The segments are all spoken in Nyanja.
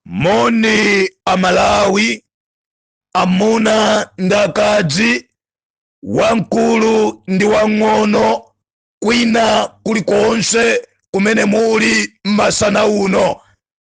Moni amalawi, amuna ndakazi, wankulu ndi wang'ono, kwina kulikonse kumene muli masana uno.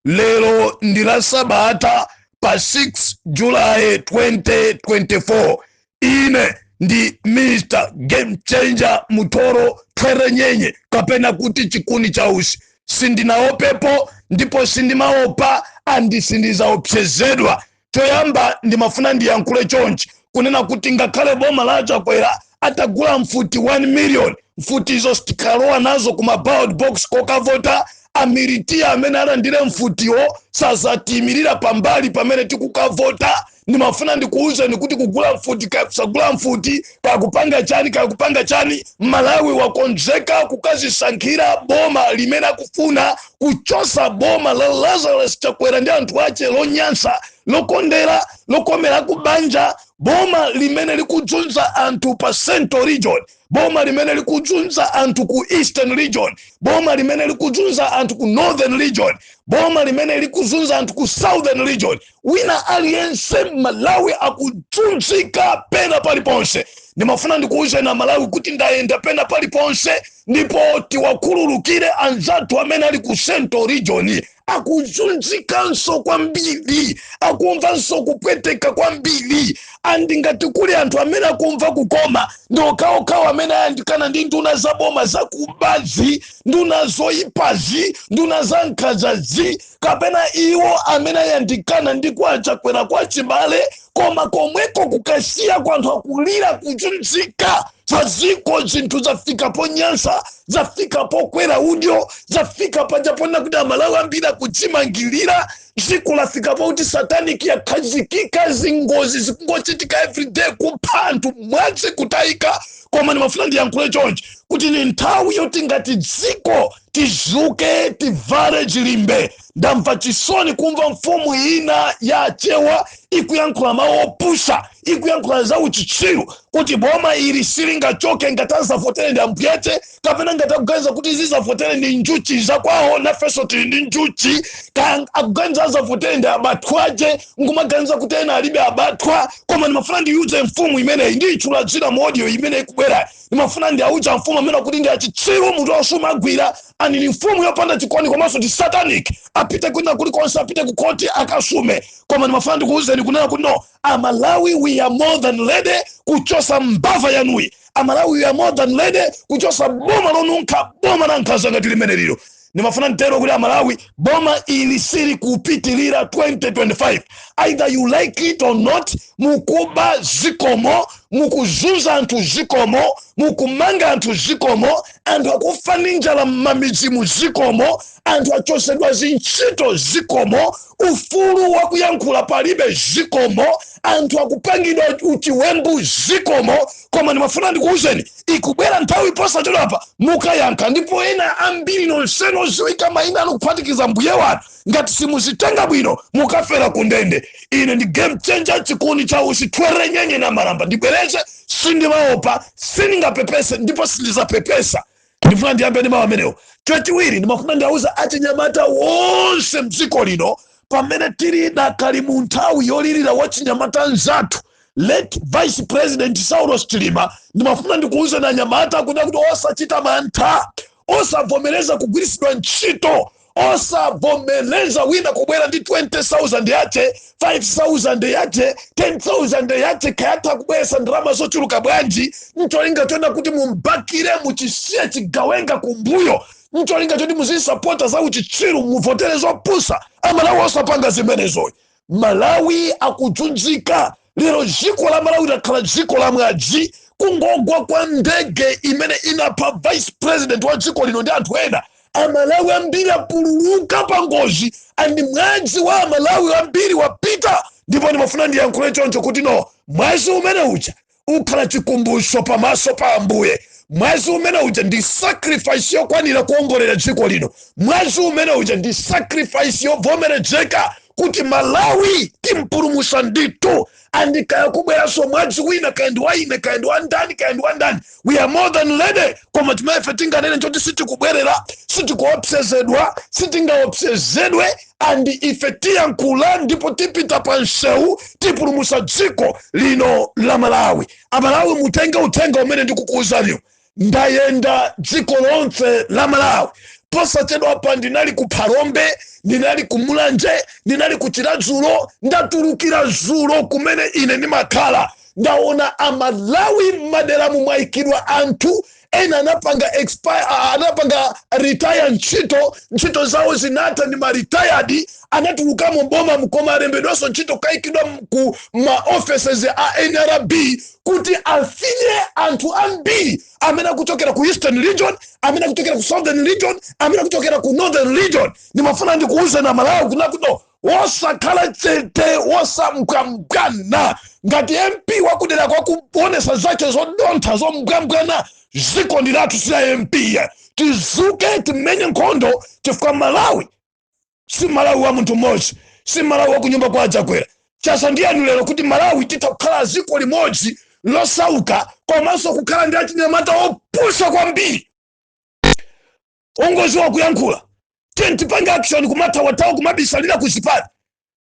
Lero ndi la Sabata pa 6 July 2024. Ine ndi Mr. Game Changer Mutoro Twerenyenye kapena kuti chikuni chausi. Sindinaopepo ndipo sindimaopa andi sindizaopsezedwa. Choyamba ndimafuna ndiyankhule chonchi kunena kuti ngakhale boma la Chakwera atagula mfuti 1 million, mfuti izo sitikalowa nazo kuma ballot box kokavota. Amiritia amene alandire mfutiwo sazatimirira pambali pamene tikukavota. Ndimafuna ndikuuzeni kuti kugula mfuti kusagula mfuti kakupanga chani Malawi wakonzeka kukazisankhira boma limene akufuna kuchosa boma la Lazarus Chakwera ndi anthu ache lonyansa lokondera lokomera kubanja, boma limene likudzunza anthu pa Central Region, boma limene likudzunza anthu ku Eastern Region, boma limene likudzunza anthu ku Northern Region, boma limene likudzunza anthu ku Southern Region. Wina aliyense Malawi akudzunzika pena paliponse. Ndimafuna ndikuuze na Malawi kuti ndayenda pena paliponse ndipo tiwakhululukire anzathu amene ali ku Central Region. Akudzunzikanso kwambiri, akumvanso kupweteka kwambiri. Andingati kuli anthu amene akumva kukoma ndi okhaokhawo amene ayandikana ndi nduna za boma za kubazi, nduna zoyipazi, nduna za nkhazazi, kapena iwo amene ayandikana ndi kwa Chakwera kwa chibale, koma komweko kukasiya kwa anthu akulira kudzunzika. Zaziko zinthu zafika po nyansa, zafika po kwera udyo, zafika paja pona kuti Malawi ambiri kudzimangirira. Ziko lafika po kuti satanic yakhazikika, zingozi zikungochitika everyday, kupha anthu mwadzi kutayika. Koma ndimafuna ndiyankhule chonchi kuti ni nthawi yoti ngati dziko tizuke tivale chilimbe. Ndamva chisoni kumva mfumu ina ya Chewa ikuyankhula mawu opusha, ikuyankhula za uchitsiru kuti boma ili silingachoke ngati azavotere ndi ambuyete, kapena ngati akuganiza kuti zizavotere ndi njuchi zakwawo nafenso tili ndi njuchi, akuganiza azavotere ndi abathwaje ngumaganiza kuti ena alibe abathwa. Koma ndimafuna ndiyuze mfumu imeneyi ndi ichula dzina modiyo imene ikubwera. Ndimafuna ndiyauza mfumu amene kuti ndi achitsiru, munthu osuma agwira, ani ni mfumu yopanda chikoni komanso ndi satanic. Apite kwina kulikonse, apite ku koti akasume. Koma ndimafuna ndikuuzeni kunena kuti no, Amalawi we are more than ready kuchosa mbava yanuyi. Amalawi we are more than ready kuchosa boma lonunkha, boma la nkhaza ngati limene lilo. Ndimafuna ntero kuti Amalawi boma ili siri kupitilira 2025. Either you like it or not, mukuba zikomo, mukuzunza anthu zikomo, mukumanga anthu zikomo, anthu akufa ninjala mamizimu zikomo, anthu achosedwa zinchito zikomo, ufulu wakuyankhula palibe zikomo, anthu akupangidwa uchiwembu zikomo. Koma ndimafuna ndikuuzeni ikubwera nthawi posachedwa apa mukayankha, ndipo ena ambiri nonseno ziwika mayina anu kuphatikiza mbuye wanu. Ngati simuzitenga bwino mukafera kundende. Ine ndi Game Changer chikuni chausi Twerenyenye na Maramba. Ndibwereze sindimaopa, sindingapepese ndipo sindizapepesa. Ndifuna ndiyambe ndi mawu amenewo. Chachiwiri ndimafuna ndiyauza achinyamata wonse mdziko lino pamene tili dakali mu nthawi yolirira wachinyamata nzathu late Vice President Saulos Chilima. Ndimafuna ndikuuze na nyamata kuti osachita mantha, osavomereza kugwirisidwa ntchito, osavomereza wina kubwera ndi 20,000 yache, 5,000 yache, 10,000 yache, kayatha kubwesa ndalama zochuluka bwanji. Ncholinga chona kuti mumbakire muchisiye chigawenga kumbuyo. Ncholinga choti muzisapota za uchitsiru muvotere zopusa. Amalawi osapanga zimenezo. Malawi akudzunzika. Lero jiko la Malawi lakhala jiko la mwaji. Kungogwa kwa ndege imene inapha Vice President wa jiko lino ndi anthu ena. Amalawi ambiri apululuka pa ngozi, andi mwazi wa Amalawi ambiri wapita. Ndipo ndimafuna ndiyankhule choncho kuti no, mwazi umene uja ukhala chikumbutso pamaso pa Ambuye. Mwazi umene uja ndi sacrifice yokwanira kuongolera dziko lino. Mwazi umene uja ndi sacrifice yovomerezeka kuti Malawi timpulumutsa ndithu. and kaya kubwera so mwadzi wina kaendi waine kaendi wandani kaendi wandani. We are more than ready. Koma timayefe tinganene njoti sitikubwerera, sitikuopsezedwa, sitingaopsezedwe, and ife tiyankhula ndipo tipita pa nseu tipulumutsa dziko lino la Malawi. Amalawi mutenge uthenga umene ndikukuwuzaniwo. Ndayenda dziko lonse la Malawi. Posachedwa pa ndinali ku Phalombe, ndinali ku Mulanje, ndinali ku Chiradzulo, ndatulukira Dzulo kumene ine ndimakhala. Ndaona Amalawi madera mumwayikidwa anthu ena anapanga retire ntchito zawo zinatha ndi ma retired, anatuluka mu boma mkoma alembedwaso ntchito kayikidwa ku ma offices a NRB kuti afinye anthu ambiri amene kuchokera ku Eastern Region, amene kuchokera ku Southern Region, amene kuchokera ku Northern Region. Nimafuna ndikuuze na Malawi kunakuno wosakhala chete, wosamgwamgwana. Ngati MP wakudera kwa kuonesa zake zodontha zomgwamgwana, ziko ndilatu sila MP. Tizuke timenye nkhondo chifukwa Malawi si Malawi wa muntu mmodzi, si Malawi wa kunyumba kwa Achakwera. Chasandiyanu lero kuti Malawi titakhala ziko limodzi losauka, komanso kukhala ndi achinyamata opusha kwambiri. Ongozi wa kuyankhula tipange action kumathawa kumabisalira kuzipata.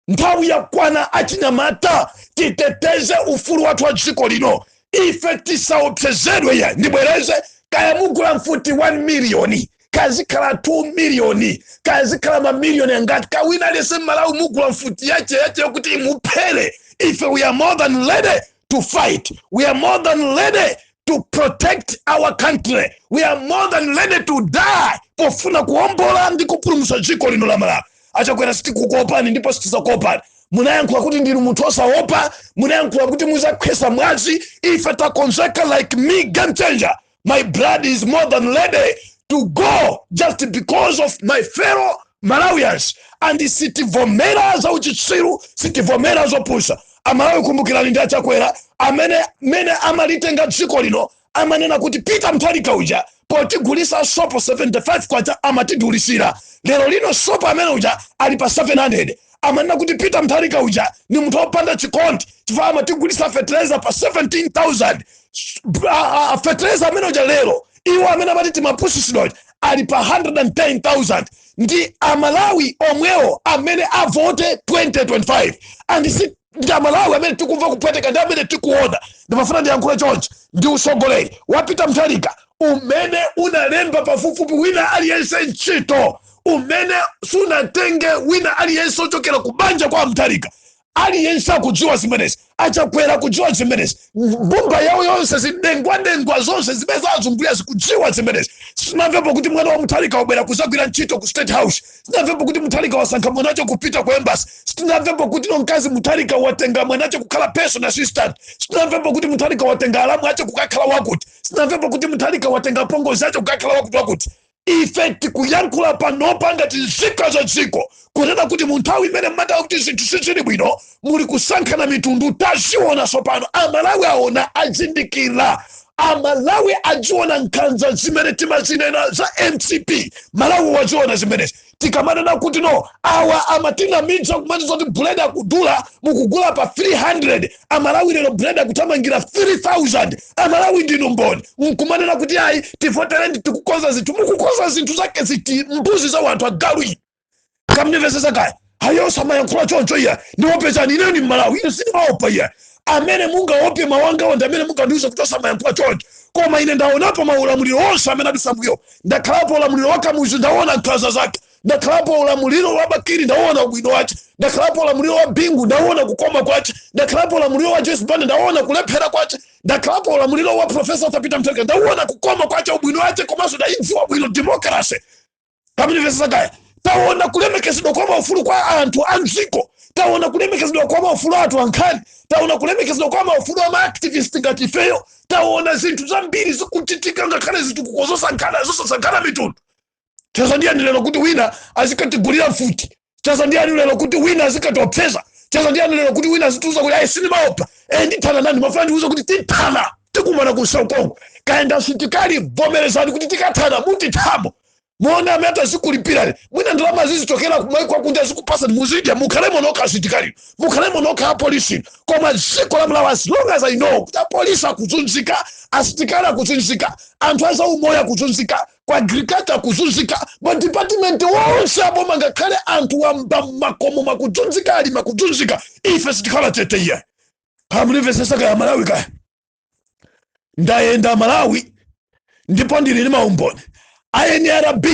Nthawi yakwana achinyamata titeteze ufulu wathu wa dziko lino. Ife tisaopsezedwe ya ndibwereze kaya mugula mfuti 1 million, kazikhala 2 million, kazikhala mamiliyoni angati, kawina lese Malawi mugula mfuti yache yokuti imuphere. If we are more than ready to fight, we are more than ready to protect our country, we are more than ready to die pofuna kuombola ndi kupulumutsa dziko lino la Malawi. Achakwera sitikukopani ndipo sitizakopani. Munayankhula kuti ndinu munthu osaopa, munayankhula kuti muzakhwesa mwazi. Ife takonzeka like me, game changer. My blood is more than ready to go just because of my fellow Malawians. And sitivomera za uchitsiru, sitivomera zopusha. Amalawi kumbukirani ndi Achakwera amene amalitenga dziko lino, amanena kuti Peter Mutharika uja potigulisa sopo 75 kwacha amatigulisira. Lero lino sopo amene uja ali pa 700. Amanena kuti Peter Mutharika uja ni munthu opanda chikondi chifukwa amatigulisa fertilizer pa 17,000. Fertilizer amene uja lero iwo amene amati mapusisidwa ali pa 110,000. Ndi Amalawi omwewo amene avote 2025. And ndi Amalawi amene tikumva kupweteka, ndi amene tikuona. Ndimafuna ndiyankhule chonchi ndi usogoleri wa Peter Mutharika umene unalemba pafupifupi wina aliyense ntchito, umene sunatenge wina aliyense ochokera kubanja kwa Mutharika. Aliyense akudziwa zimenezi, Achakwera kudziwa zimenezi, mbumba yawo yonse zidengwa zonse zimene azungulia zikudziwa zimenezi. Sinamvepo kuti mwana wa Mutharika wabwera kuzagwira ntchito ku State House, sinamvepo kuti Mutharika wasankha mwanacho kupita ku embassy, sinamvepo kuti nonkazi Mutharika watenga mwanacho kukhala personal assistant, sinamvepo kuti Mutharika watenga alamu acho kukakhala wakuti, sinamvepo kuti Mutharika watenga pongozi acho kukakhala wakuti. Ife tikuyankhula panopa ngati nzika za dziko kunena kuti munthawi imene mmata kuti zinthu sizili bwino muli kusankhana mitundu. Taziona sopano Amalawi aona azindikira, Amalawi aziona nkhanza zimene timazinena za MCP. Malawi waziona zimenezi. Tikamanena kuti no awa amatina midza kumati zoti buledi akudula mukugula pa 300, Amalawi lero buledi akutamangira 3,000. Amalawi ndinu mboni mkumanena kuti ayi tivotereni tikukonza zinthu, mukukonza zinthu zake ziti mbuzi za wanthu agalu. Kamnivesesa kaya hayo samayankhula choncho iya ndiwopezani ine ni Malawi, ine sinimaopa iya. Amene mungaope mawanga wanda amene mungandiuza kuti samayankhula choncho. Koma ine ndaonapo maulamuliro onse amene adusambuyo. Ndakhalapo ulamuliro wa Kamuzu ndaona nkhanza zake, ndakhalapo ulamuliro wa Bakiri ndaona ubwino wace, ndakhalapo ulamuliro wa Bingu ndaona kukoma kwace, ndakhalapo ulamuliro wa Joyce Banda ndaona kulephera kwace, ndakhalapo ulamuliro wa Professor Peter Mutharika ndaona kukoma kwace ubwino wace, komanso ndaimviwa bwino democracy. Kamnivesesa kaya taona kulemekezedwa kwa maufulu kwa anthu anziko, taona kulemekezedwa kwa maufulu athu ankhani, taona kulemekezedwa kwa maufulu wa ma-activist ngati ifeyo, taona zinthu zambiri zikuchitika ngakhale zinthu zosasankhana mitundu. Chazandiyani lero kuti wina azikatigulira mfuti, chazandiyani lero kuti wina azikatiopseza, chazandiyani lero kuti wina azituza kuti ayi sinimaopa ndithana nani mafuna ndiuza kuti tithana tikumana ku South Congo. Kaenda sitikali vomerezani kuti tikathana mutithamo. muone ameta sikulipira mwina ndalama zizitokera kwa kunja zikupasa muzidi mukhalemo noka asitikali mukhalemo noka polisi koma ziko la Malawi as long as I know kuti polisi akuzunzika asitikali akuzunzika anthu aza umoya akuzunzika kwa agriculture akuzunzika ma department wonse aboma ngakhale anthu wamba makomo makuzunzika ali makuzunzika ife sitikhala tete iya pamulivesesa kaya Malawi kaya ndayenda Malawi ndipo ndili ni maumboni INRB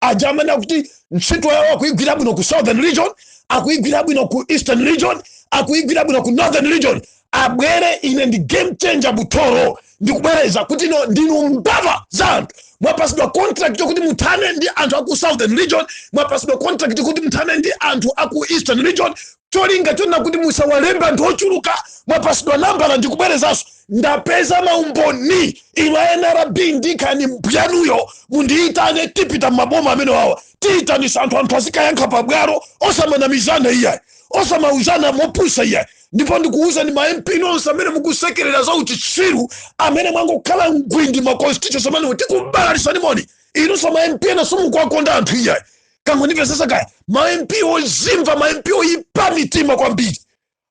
ajamana kuti ntchito yawo akuigwira bwino ku Southern Region akuigwira bwino ku Eastern Region akuigwira bwino ku Northern Region abwere ine ndi game changer butoro ndikubwereza kuti no ndinu mbava zanthu mwapasidwa contract yokuti muthane ndi anthu aku Southern Region mwapasidwa contract yokuti muthane ndi anthu aku Eastern Region cholinga chona kuti musawalemba anthu ochuluka mwapasidwa nambala ndikubwerezaso ndapeza maumboni ina NRB ndikani mpyanuyo mundiitane tipita maboma amene wawa tiitani anthu azikayankha pabwalo osamanamizana iyayi osamauzana mopusa iyayi ndipo ndikuuza ni ma MP nonse amene mukusekerera za uchitsiru amene mwangokhala ngwindi ma constitution amene tikubalalisa nimoni inunso ma MP ena simukwakonda anthu iyayi kango ndipesesa kaya ma MP ozimva ma MP oyipa mitima kwambiri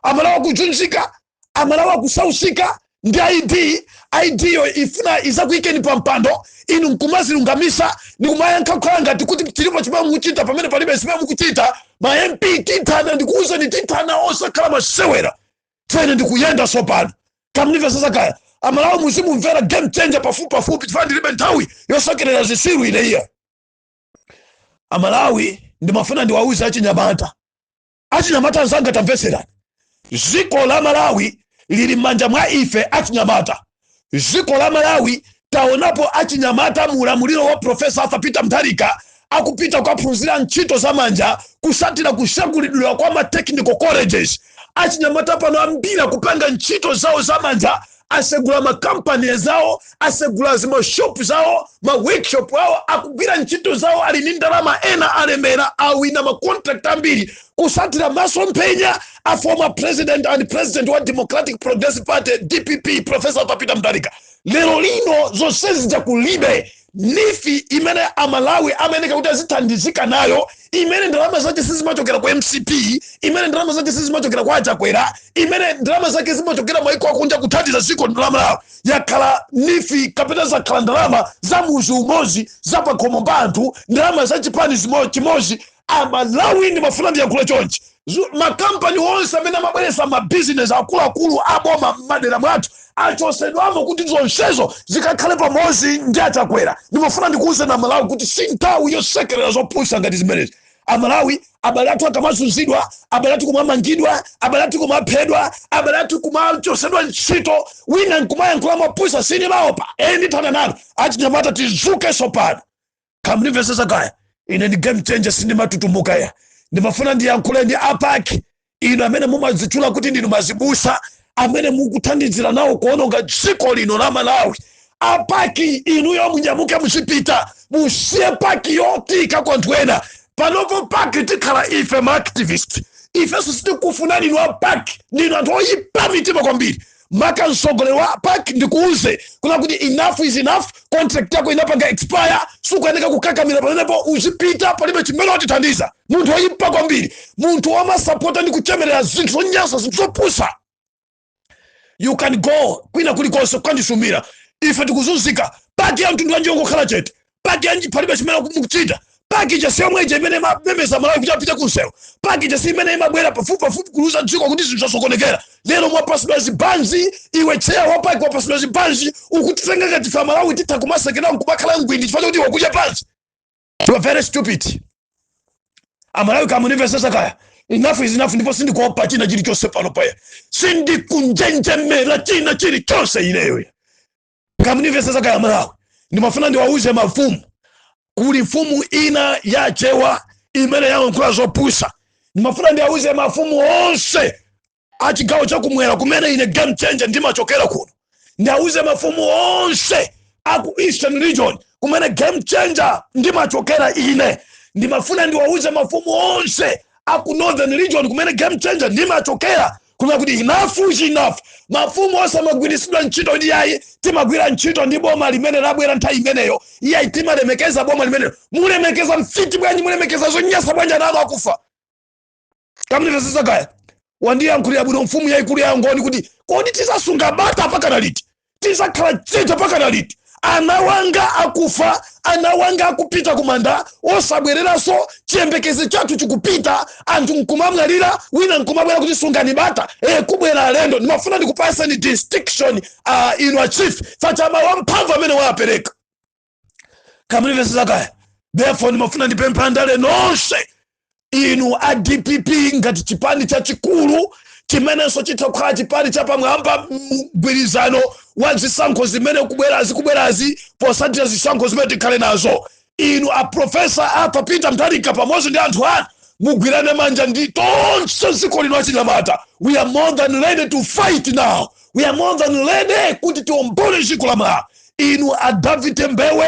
amalawa kujunzika amalawa kusausika ndi ID yo ifuna izakuikeni pampando inu nkumazilungamisa nikumayankha kukhala ngati kuti chilipo chimene mukuchita pamene palibe zimene mukuchita ma MP titana ndikuuza ni titana osakhala masewera tsene ndikuyenda sopano kamnivesesa kaya amalawa muzimumvera game changer pafupi tifana ndilibe nthawi yosekerera zisiru ine iya amalawi ndimafuna ndiwauze achinyamata nzanga tamveserani ziko la Malawi lili manja mwa ife achinyamata ziko la Malawi taonapo achinyamata mulamuliro wa Profesa Arthur Peter Mutharika akupita kukaphunzira ntchito za manja kusatira kushagulidwa kwa ma technical colleges achinyamata pano ambira kupanga ntchito zawo za manja asegula ma company zawo asegula zima shop zawo ma workshop zawo akugwira ntchito zawo ali ni ndalama ena alemera awina ma contract ambiri kusatira maso mpenya a former president and president wa Democratic Progressive Party DPP Professor Arthur Peter Mutharika lero lino zonsezi jakulibe nifi imene amalawi ameneka kuti azithandizika nayo imene ndalama zake sizimachokera kwa MCP imene ndalama zake sizimachokera kwa Achakwera imene ndalama zake zimachokera maiko akunja kuthandiza ziko ndalama lawo yakhala nifi kapita zakhala ndalama za muzi umozi za pakhomo pa anthu ndalama za chipani chimozi amalawi ndi mafuna ndiyankhula chonchi makampani wonse amene amabweresa mabusiness akuluakulu aboma madera mwathu achosedwamo kuti zonsezo zikakhale pamodzi ndi Achakwera ndimafuna ndikuuze na Malawi kuti si nthawi yosekerera zopusa ngati zimenezi amalawi abale athu akamazunzidwa abale athu kumamangidwa abale athu kumaphedwa abale athu kumachosedwa ntchito wina nkumayankhula mopusa sini maopa ndithana nalo achinyamata tizuke sopano kamnimvesesa kaya ine ndi game changer sindimatutumuka ya ndimafuna ndiyankhule ndi APAC ino amene mumazitchula kuti ndinu mazibusa amene mukuthandizira nawo kuononga dziko lino la Malawi APAC inuyo munyamuke musipita musiye paki yotika kwa anthu ena panopo paki tikhala ife ma activist ifeso sitikufuna ninu APAC ninu anthu oyipa mitima kwambiri maka msogolero wa APAC ndikuuze kuna kuti enough is enough contract yako inapanga expire sukuyeneka kukakamira pamenepo uzipita palibe chimene watithandiza munthu oyipa kwambiri munthu wamasapota ndi kuchemerera zinthu zonyansa zinthu zopusa you can go kwina kulikonse kukandisumira ife tikuzunzika paki ya mtundu wanji ongokhala chete paki yanji palibe chimene mukuchita paki chasiya mweje imene mabembeza Malawi kuti apite kunsewu paki chasiya imene imabwera pafupi kuluza dziko kuti zinthu zasokonekera lero mwapasidwa zibanzi iwe cheya wapaki wapasidwa zibanzi ukutitenga ngati fa Malawi titha kumasekera nkubakhala ngwindi chifukwa kuti wakuja pansi you are very stupid amalawi kamunivesesa kaya enough is enough ndipo sindikuopa china chilichonse pano paya sindikunjenjemera china chilichonse ineyo kamunivesesa kaya Malawi ndimafuna ndiwauze mafumu kuli mfumu ina yachewa imene yankhula zopusa ndimafuna ndiwauze mafumu onse achigawo chakumwera kumene ine game changer ndimachokera kuno ndiwauze mafumu onse aku Eastern Region kumene game changer ndimachokera ine ndimafuna ndiwauze mafumu onse aku Northern Region kumene game changer ndimachokera kuna kuti enough is enough mafumu osamagwirisidwa ntchito ndi yayi timagwira ntchito ndi boma limene labwera nthawi imeneyo iyayi timalemekeza boma limeneyo. Mulemekeza mfiti bwanji, mulemekeza zonyasa bwanji ana akufa. Kamnivesesa kaya wandiyankhulira bwino mfumu yayikulu ya Ngoni kuti kodi tisasunga bata pakana liti, tisakhala chete pakana liti. Ana wanga akufa, ana wanga akupita kumanda, osabwereranso chiyembekezo chathu chikupita, anthu nkumamwalira, wina nkumabwera kuti sungani bata kubwera alendo. Ndimafuna ndikupaseni distinction inu a chief sachama wamphamvu amene wapereka. Kamnivesesa kaya therefore ndimafuna ndipempha ndale nonse inu a DPP ngati chipani chachikulu chimenenso chitakhala chipani chapamwamba mgwirizano wa zisankho zimene kubwerazi posatira zisankho zimene tikhale nazo. Inu a Professor Arthur Peter Mutharika pamodzi ndi anthu anu mugwirane manja ndi tonse dziko lino achinyamata. We are more than ready to fight now. We are more than ready kuti tiombole dziko la Malawi. Inu a David Mbewe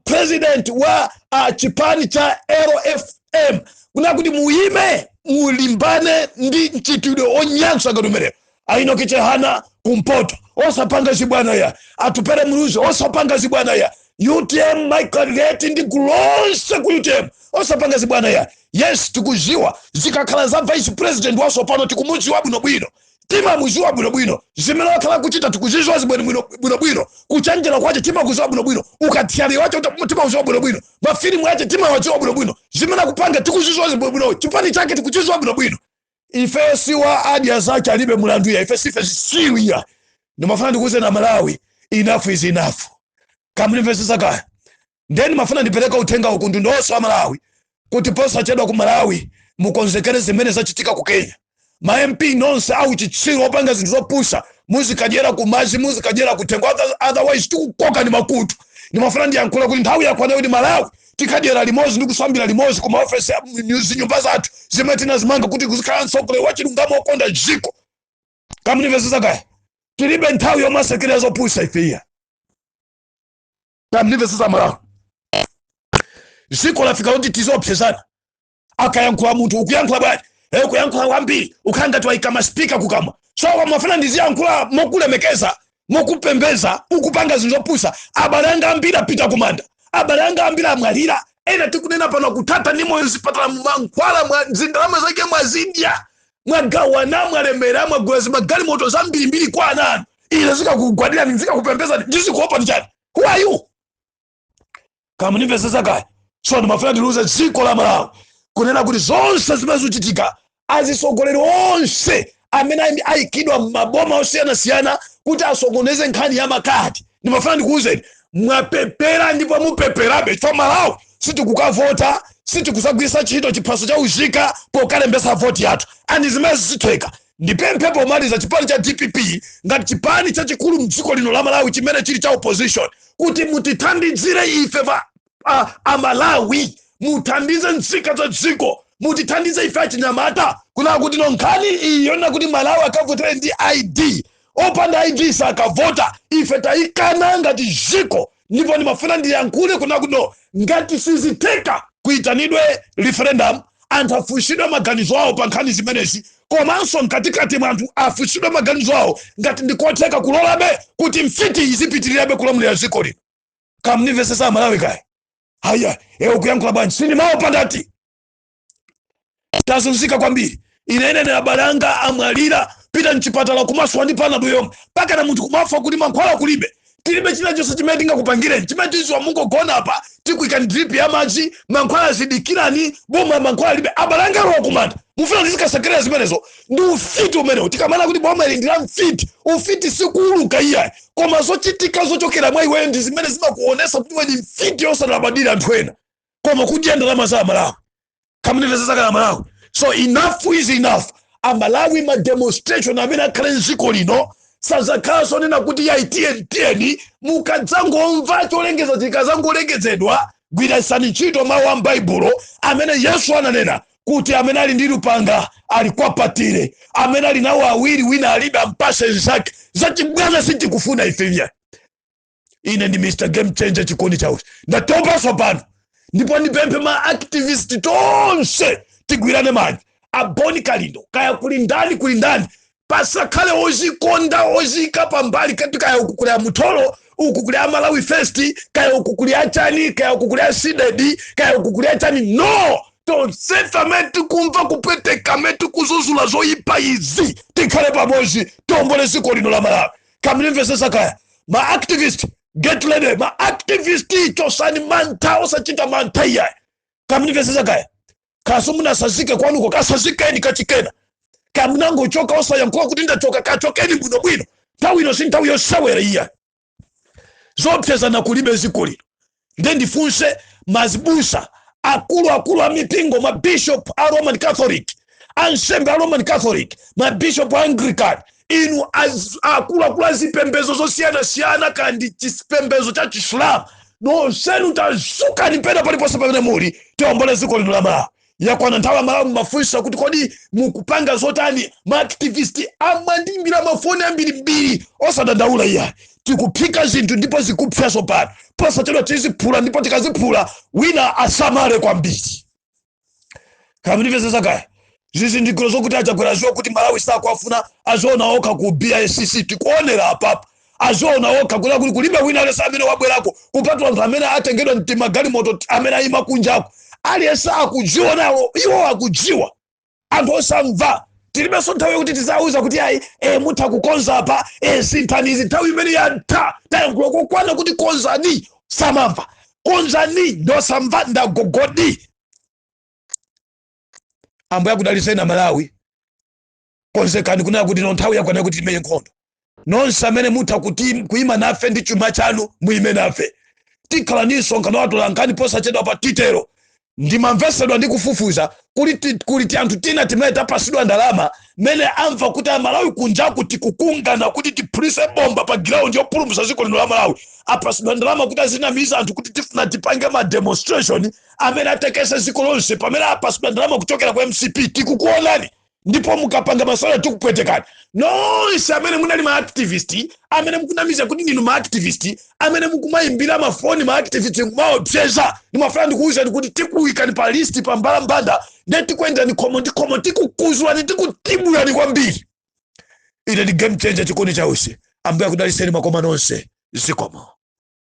president wa chipani cha LFM kuna kuti muime mulimbane ndi ntchitidwe onyansa katumere. Ainoki Chehana kumpoto osapanga zibwana ya atupere muluzi osapanga zibwana ya UTM Michael Gate ndi kulonse ku UTM osapanga zibwana ya. Yes, tikuziwa zikakhala za vice president waso pano tikumuziwa bwinobwino, tima muziwa bwinobwino zimene wakhala kuchita tikuziziwa bwinobwino, kuchenjera kwache tima kuziwa bwinobwino, ukathiali wache tima kuziwa bwinobwino, mafilimu yache tima waziwa bwinobwino, zimene kupanga tikuziziwa bwinobwino, chipani chake tikuziziwa bwinobwino. Ife siwa adia zake alibe mulandu ya ife siria. Ndimafuna ndikuze na Malawi enough is enough. Kamnivesesa kaya ndeni mafuna ndipeleka utenga ukundu ndonse wa Malawi kuti posachedwa ku Malawi mukonzekere zimene zachitika ku Kenya. Ma MP nonse au chichiro opanga zinthu zopusha muzikajera kumazi muzikajera kutengo otherwise tikukoka ni makutu. Ndimafuna ndiyankhula kuti nthawi yakwana kuti Malawi tikajera limozi ndi kusambira limozi ku maofesi ya nyumba zathu zimene tinazimanga kuti kuzikhala nsokole wachilungamo okonda dziko. Kamnivesesa kaya tilibe nthawi yomasekera zopusha ifeya. Kamnivesesa Malawi dziko lafika kuti tizopsezana akayankhula munthu ukuyankhula bwanji kuyankhula kwambiri ukhangati waika maspika kukamwa. So kwamafuna ndiziyankhula mokulemekeza mokupembeza ukupanga zinthu zopusha. Abalanga ambiri apita kumanda, abalanga ambiri amwalira, ena tikunena pano kutata ndi moyo zipatala mankhwala zindalama zake mwazidya mwagawana mwalemera mwagula zimagali moto zambirimbiri kwa ananu ile zikakugwadira zikakupembeza ndizikuopa ndi chani. Who are you? Kamnivesesa kaya so ndimafuna ndiluze dziko la Malawi kunena kuti zonse zimene zikuchitika azisogoleri onse amene ayikidwa maboma osiyana kuti asokoneze nkhani ya makadi. Ndimafuna ndikuuzeni mwapepera ndipo mupeperabe chifukwa Malawi sitikukavota, sitikusagwisa ntchito chiphaso cha uzika pokalembesa voti yathu ani zimene zitheka. Ndipemphe pomaliza chipani cha DPP ngati chipani chachikulu mdziko lino la Malawi chimene chili cha opposition kuti mutithandizire ife Malawi, muthandize nzika za dziko, mutithandize ife achinyamata kuna kuti nonkhani iyona kuti Malawi akavotere ndi ID opanda ID sakavota ife tayikana ngati dziko. Ndipo ndimafuna ndiyankhule kuna kuno ngati siziteka kuitanidwe referendum anthu afushidwe maganizo awo pa nkhani zimenezi, komanso mkatikati mwa anthu afushidwe maganizo awo ngati ndikotheka kulolabe kuti mfiti izipitirirabe kulamulira dziko lino. Kamnivesesa Malawi kaya haya kuyankhula bwanji sindimawo pandati tazunzika kwambiri inene na abalanga amwalira pita mchipatala kumaswa ndi pana doyoma paka na munthu kumafa kuti mankhwala kulibe tilibe china chonse chimene tingakupangireni chimene tizwa mungogona apa tikuika drip ya madzi mankhwala zidikirani boma mankhwala libe abalanga ro kumanda mufuna tizikasekerera zimenezo ndi ufiti umenewo tikamana kuti boma ilindira mfiti ufiti sikuluka iya koma zochitika zochokera mwa iweyo ndi zimene zimakuonesa kuti wewe ndi mfiti osanabadira anthu ena koma kudya ndalama za Malawi. Kamnivesesa kaya Malawi so enough is enough. Amalawi ma demonstration amene akhale nziko lino sazakhaso nena kuti yaitiyeni mukadzangomva cholengeza chikazangolengezedwa gwiritsani ntchito mawu a m'Baibulo amene Yesu ananena kuti amene ali ndi lupanga alikwapatire, amene ali nawo awiri wina alibe ampase nzake. Zachibwana sitikufuna ifeya. Ine ndi Mr. Game Changer chikondi chausi ndatopaso pano ndipo ndipemphe ma activist tonse tigwirane manja aboni kalindo kaya kulindani pasakale ozikonda ozika pambali kati kaya ukukulya Mutolo, ukukulya Malawi First, kaya ukukulya chani, kaya ukukulya Sidedi, kaya ukukulya chani. No! Tonsefa metu kumva kupeteka metu kuzuzula zoyipa izi tikale pamozi tombole siko lino la Malawi. Kamnimvesesa kaya ma activist get ready, ma activist chosani manta osachita manta iya. Kamnimvesesa kaya kasumuna sazike kwanuko kasazike ni kachikena kamnango choka osa yankuwa kutinda choka kachokeni muno bwino tawino sintawiyo sawera iya zopyeza na kulibe ziko lino ndendi funse mazibusa akulu amipingo ma bishop a Roman Catholic ansembe a Roman Catholic ma bishop Anglican inu akulu azipembezo zosiyana kandi chisipembezo cha Islam no senu tazuka nipenda paliposa pamene muli tiombole ziko lino la Malawi yakwana nthawi Malawi mafunsa kuti kodi mukupanga zotani ma activist amandimbira mafoni ambirimbiri osadandaula iya tikuphika zinthu ndipo zikupfyaso pano posachedwa tiziphula ndipo tikaziphula wina asamale kwambiri. Kamnimvesesa kaya zizindikiro zokuti achakwera zokuti Malawi sakwafuna azona okha ku BICC tikuonera apapo azona okha kuli kulibe wina alesa amene wabwerako kupatwa anthu amene atengedwa mtimagali moto amene ayima kunjako aliyesa akujiwa nawo iwo akujiwa anthu osamva tilibenso nthawi kuti tizauza kuti ayi mutha kukonza apa sintanizi nthawi imene yantha tayankhula kokwana kuti konzani samamva konzani ndosamva ndagogodi. Ambo yakudaliseni na Malawi konzekani kunena kuti no nthawi yakwana kuti timenye nkhondo nonse amene mutha kuti kuima nafe ndi chuma chanu muime nafe tikhala ndi msonkhano watolankani posachedwa pa titero ndimamvesedwa ndi kufufuza kuti anthu tina timene tapasidwa ndalama mene amva kuti Malawi kunja kuti kukungana kuti tipulise bomba pa ground yopulumutsa ziko lino la Malawi apasidwa ndalama kuti azinamiza anthu kuti tifuna tipange ma demonstration amene atekese ziko lonse pamene apasidwa ndalama kuchokera kwa MCP tikukuonani ndipo mukapanga maswala tikupwetekani nonse amene munali ma activist amene mukunamiza kuti ndinu ma activist amene mukumayimbira mafoni ma activist kumaopseza ndimafuna ndikuwuzani kuti tikuikani pa list pa mbalambanda ndetikwenda ni komo tikukuzwani tikutibulani kwambiri. Ine ndi game changer chikoni chausi ambaye kudaliseni makoma nonse zikomo.